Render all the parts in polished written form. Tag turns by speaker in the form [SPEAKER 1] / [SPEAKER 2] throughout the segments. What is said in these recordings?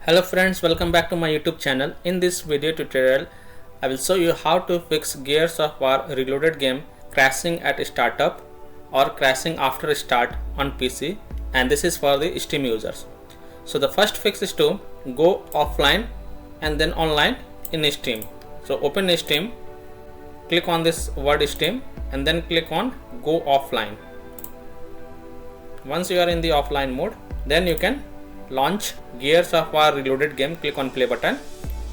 [SPEAKER 1] Hello friends, welcome back to my YouTube channel. In this video tutorial, I will show you how to fix Gears of War Reloaded game crashing at startup or crashing after start on PC, and this is for the Steam users. So the first fix is to go offline and then online in Steam. So open Steam, click on this word Steam and then click on go offline. Once you are in the offline mode, then you can launch Gears of War Reloaded game. Click on play button,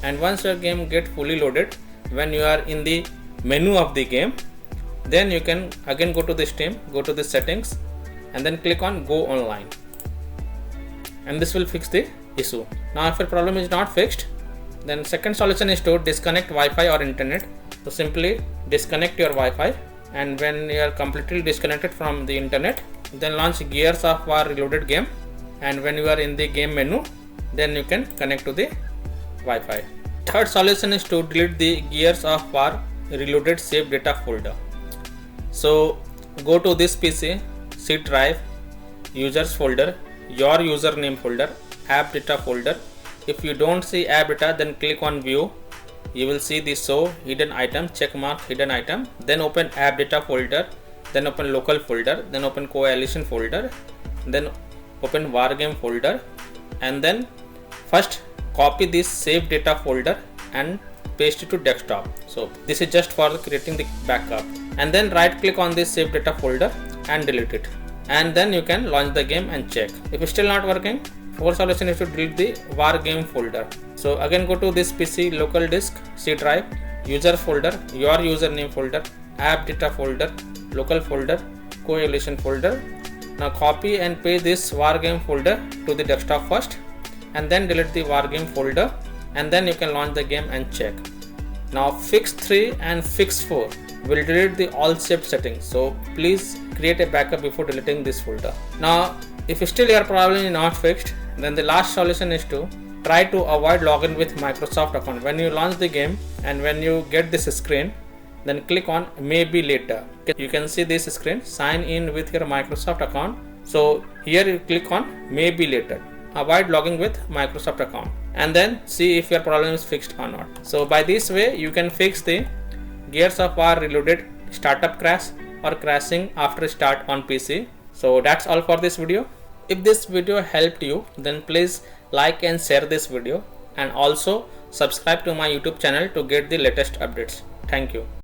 [SPEAKER 1] and once your game get fully loaded, when you are in the menu of the game, then you can again go to the Steam, go to the settings and then click on go online, and this will fix the issue. Now if your problem is not fixed, then second solution is to disconnect Wi-Fi or internet. So simply disconnect your Wi-Fi, and when you are completely disconnected from the internet, then launch Gears of War Reloaded game, and when you are in the game menu, then you can connect to the Wi-Fi. Third solution is to delete the Gears of War Reloaded save data folder. So go to this PC, C drive, users folder, your username folder, app data folder. If you don't see app data, then click on view. You will see the show hidden item, check mark hidden item, then open app data folder, then open local folder, then open coalition folder, then open war game folder, and then first copy this save data folder and paste it to desktop. So this is just for creating the backup, and then right click on this save data folder and delete it, and then you can launch the game and check. If it's still not working, fourth solution is to delete the war game folder. So again go to this PC, local disk, C drive, user folder, your username folder, app data folder, local folder, coalition folder. Now copy and paste this war game folder to the desktop first, and then delete the war game folder, and then you can launch the game and check. Now fix 3 and fix 4 will delete the all saved settings, so please create a backup before deleting this folder. Now if still your problem is not fixed, then the last solution is to try to avoid login with Microsoft account. When you launch the game and when you get this screen, then click on maybe later. You can see this screen, sign in with your Microsoft account. So here you click on maybe later, avoid logging with Microsoft account, and then see if your problem is fixed or not. So by this way you can fix the Gears of War Reloaded startup crash or crashing after start on PC. So that's all for this video. If this video helped you, then please like and share this video, and also subscribe to my YouTube channel to get the latest updates. Thank you.